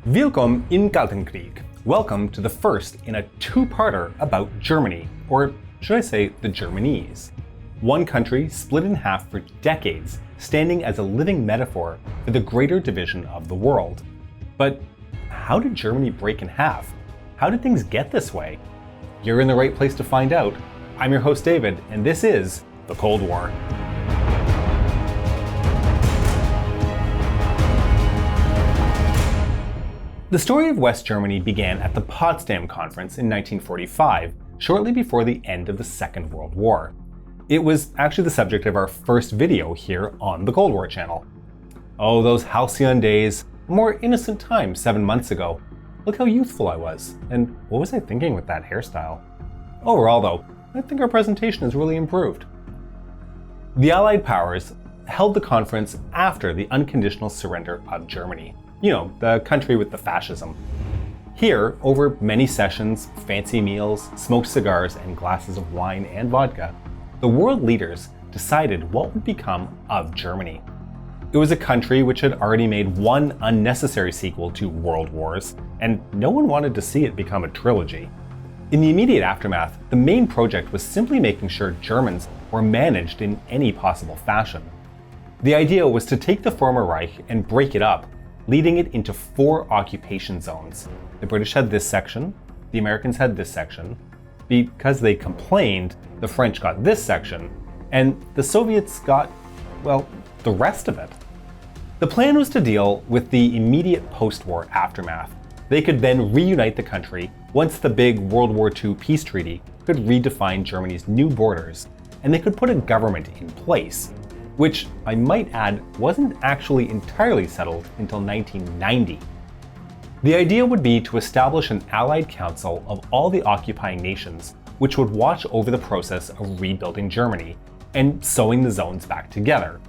Willkommen im Kalten Krieg. Welcome to the first in a two-parter about Germany, or should I say the Germanese. One country split in half for decades, standing as a living metaphor for the greater division of the world. But how did Germany break in half? How did things get this way? You're in the right place to find out. I'm your host David, and this is The Cold War. The story of West Germany began at the Potsdam Conference in 1945, shortly before the end of the Second World War. It was actually the subject of our first video here on the Cold War channel. Oh, those halcyon days, a more innocent time 7 months ago. Look how youthful I was, and what was I thinking with that hairstyle? Overall though, I think our presentation has really improved. The Allied powers held the conference after the unconditional surrender of Germany. You know, the country with the fascism. Here, over many sessions, fancy meals, smoked cigars, and glasses of wine and vodka, the world leaders decided what would become of Germany. It was a country which had already made one unnecessary sequel to World Wars, and no one wanted to see it become a trilogy. In the immediate aftermath, the main project was simply making sure Germans were managed in any possible fashion. The idea was to take the former Reich and break it up, leading it into 4 occupation zones. The British had this section, the Americans had this section, because they complained, the French got this section, and the Soviets got, well, the rest of it. The plan was to deal with the immediate post-war aftermath. They could then reunite the country once the big World War II peace treaty could redefine Germany's new borders, and they could put a government in place, which I might add wasn't actually entirely settled until 1990. The idea would be to establish an Allied Council of all the occupying nations, which would watch over the process of rebuilding Germany and sewing the zones back together.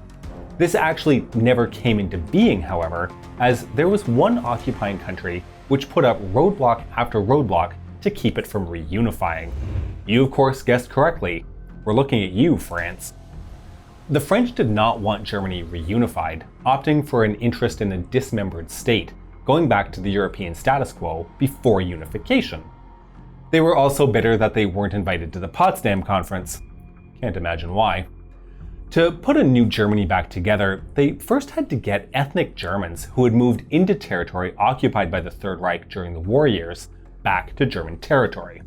This actually never came into being, however, as there was one occupying country which put up roadblock after roadblock to keep it from reunifying. You of course guessed correctly. We're looking at you, France. The French did not want Germany reunified, opting for an interest in a dismembered state, going back to the European status quo before unification. They were also bitter that they weren't invited to the Potsdam Conference. Can't imagine why. To put a new Germany back together, they first had to get ethnic Germans who had moved into territory occupied by the Third Reich during the war years back to German territory.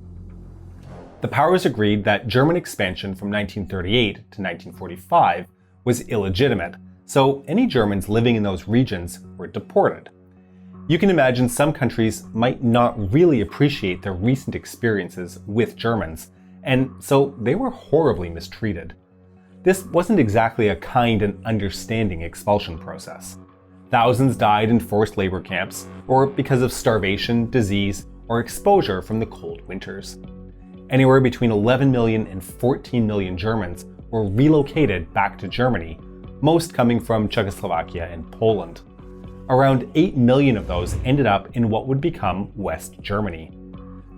The powers agreed that German expansion from 1938 to 1945 was illegitimate, so any Germans living in those regions were deported. You can imagine some countries might not really appreciate their recent experiences with Germans, and so they were horribly mistreated. This wasn't exactly a kind and understanding expulsion process. Thousands died in forced labor camps, or because of starvation, disease, or exposure from the cold winters. Anywhere between 11 million and 14 million Germans were relocated back to Germany, most coming from Czechoslovakia and Poland. Around 8 million of those ended up in what would become West Germany.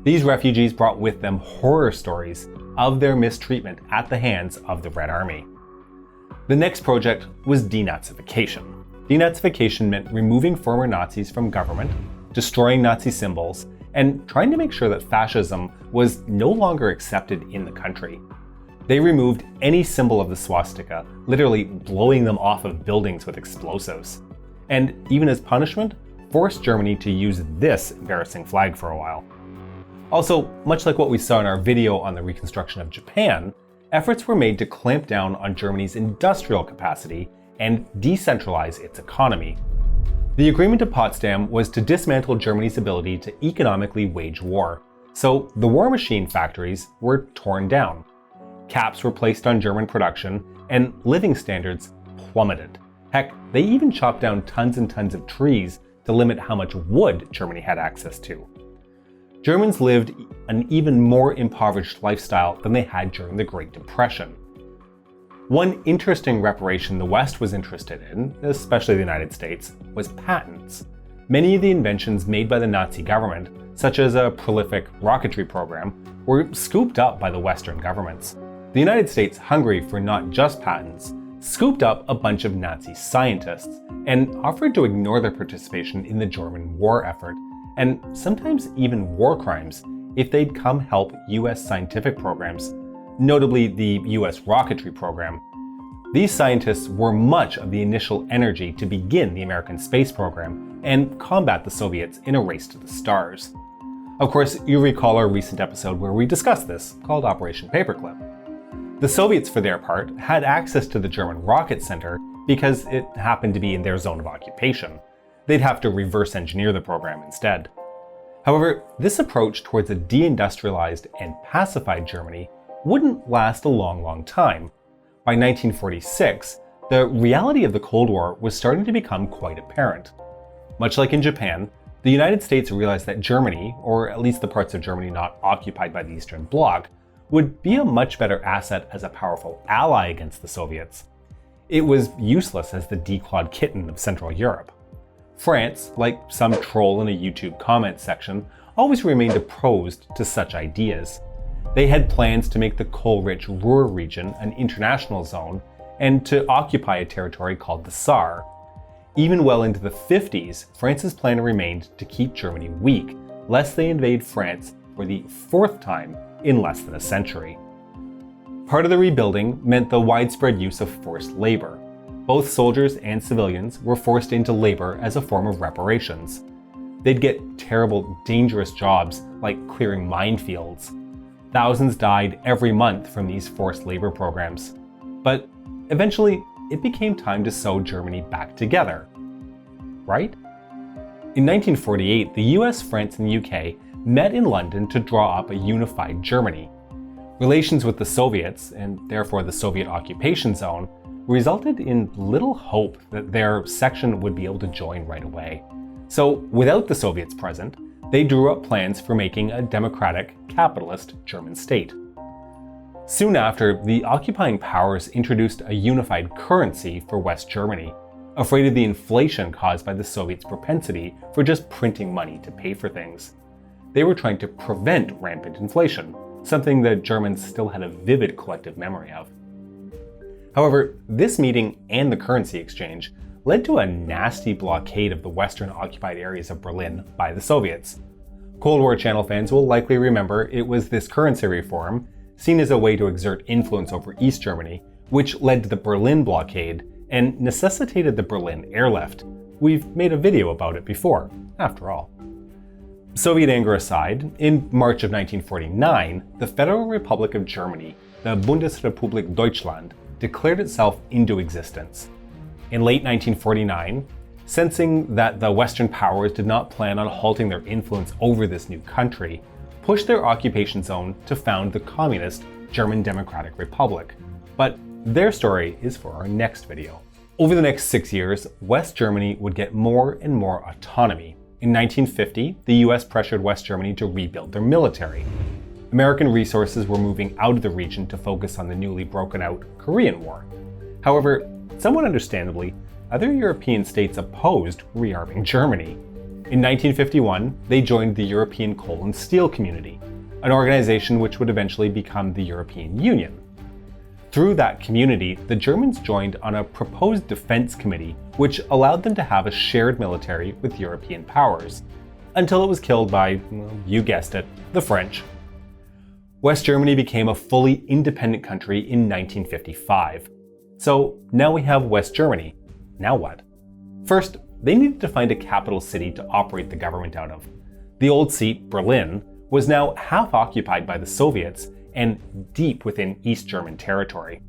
These refugees brought with them horror stories of their mistreatment at the hands of the Red Army. The next project was Denazification. Denazification meant removing former Nazis from government, destroying Nazi symbols, and trying to make sure that fascism was no longer accepted in the country. They removed any symbol of the swastika, literally blowing them off of buildings with explosives. And even as punishment, forced Germany to use this embarrassing flag for a while. Also, much like what we saw in our video on the reconstruction of Japan, efforts were made to clamp down on Germany's industrial capacity and decentralize its economy. The Agreement of Potsdam was to dismantle Germany's ability to economically wage war, so the war machine factories were torn down. Caps were placed on German production, and living standards plummeted. Heck, they even chopped down tons and tons of trees to limit how much wood Germany had access to. Germans lived an even more impoverished lifestyle than they had during the Great Depression. One interesting reparation the West was interested in, especially the United States, was patents. Many of the inventions made by the Nazi government, such as a prolific rocketry program, were scooped up by the Western governments. The United States, hungry for not just patents, scooped up a bunch of Nazi scientists and offered to ignore their participation in the German war effort, and sometimes even war crimes, if they'd come help US scientific programs, notably the US rocketry program. These scientists were much of the initial energy to begin the American space program and combat the Soviets in a race to the stars. Of course, you recall our recent episode where we discussed this, called Operation Paperclip. The Soviets, for their part, had access to the German rocket center because it happened to be in their zone of occupation. They'd have to reverse engineer the program instead. However, this approach towards a deindustrialized and pacified Germany wouldn't last a long time. By 1946, the reality of the Cold War was starting to become quite apparent. Much like in Japan, the United States realized that Germany, or at least the parts of Germany not occupied by the Eastern Bloc, would be a much better asset as a powerful ally against the Soviets. It was useless as the declawed kitten of Central Europe. France, like some troll in a YouTube comment section, always remained opposed to such ideas. They had plans to make the coal-rich Ruhr region an international zone and to occupy a territory called the Saar. Even well into the 50s, France's plan remained to keep Germany weak, lest they invade France for the fourth time in less than a century. Part of the rebuilding meant the widespread use of forced labor. Both soldiers and civilians were forced into labor as a form of reparations. They'd get terrible, dangerous jobs like clearing minefields. Thousands died every month from these forced labor programs. But eventually, it became time to sew Germany back together. Right? In 1948, the US, France, and the UK met in London to draw up a unified Germany. Relations with the Soviets, and therefore the Soviet occupation zone, resulted in little hope that their section would be able to join right away. So, without the Soviets present, they drew up plans for making a democratic, capitalist German state. Soon after, the occupying powers introduced a unified currency for West Germany, afraid of the inflation caused by the Soviets' propensity for just printing money to pay for things. They were trying to prevent rampant inflation, something the Germans still had a vivid collective memory of. However, this meeting and the currency exchange led to a nasty blockade of the western occupied areas of Berlin by the Soviets. Cold War Channel fans will likely remember it was this currency reform, seen as a way to exert influence over East Germany, which led to the Berlin blockade and necessitated the Berlin airlift. We've made a video about it before, after all. Soviet anger aside, in March of 1949, the Federal Republic of Germany, the Bundesrepublik Deutschland, declared itself into existence. In late 1949, sensing that the Western powers did not plan on halting their influence over this new country, pushed their occupation zone to found the communist German Democratic Republic. But their story is for our next video. Over the next 6 years, West Germany would get more and more autonomy. In 1950, the US pressured West Germany to rebuild their military. American resources were moving out of the region to focus on the newly broken out Korean War. However, somewhat understandably, other European states opposed rearming Germany. In 1951, they joined the European Coal and Steel Community, an organization which would eventually become the European Union. Through that community, the Germans joined on a proposed defense committee which allowed them to have a shared military with European powers, until it was killed by, well, you guessed it, the French. West Germany became a fully independent country in 1955. So now we have West Germany. Now what? First, they needed to find a capital city to operate the government out of. The old seat, Berlin, was now half occupied by the Soviets and deep within East German territory.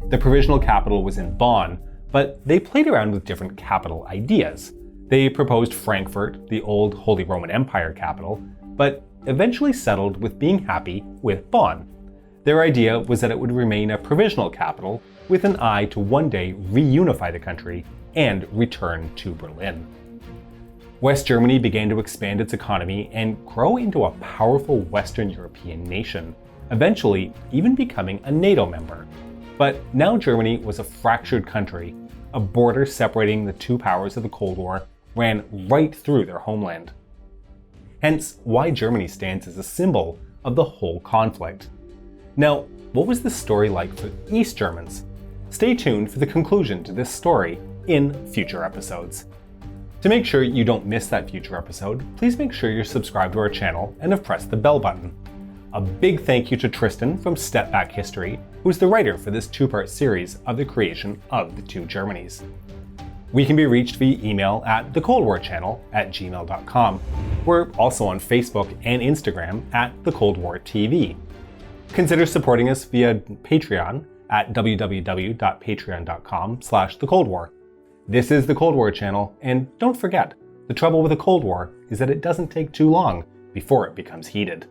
The provisional capital was in Bonn, but they played around with different capital ideas. They proposed Frankfurt, the old Holy Roman Empire capital, but eventually settled with being happy with Bonn. Their idea was that it would remain a provisional capital with an eye to one day reunify the country and return to Berlin. West Germany began to expand its economy and grow into a powerful Western European nation, eventually even becoming a NATO member. But now Germany was a fractured country. A border separating the two powers of the Cold War ran right through their homeland. Hence why Germany stands as a symbol of the whole conflict. Now, what was the story like for East Germans? Stay tuned for the conclusion to this story in future episodes. To make sure you don't miss that future episode, please make sure you're subscribed to our channel and have pressed the bell button. A big thank you to Tristan from Step Back History, who is the writer for this two-part series of the creation of the two Germanys. We can be reached via email at thecoldwarchannel@gmail.com. We're also on Facebook and Instagram at The Cold War TV. Consider supporting us via Patreon at www.patreon.com/thecoldwar. This is the Cold War channel, and don't forget, the trouble with the Cold War is that it doesn't take too long before it becomes heated.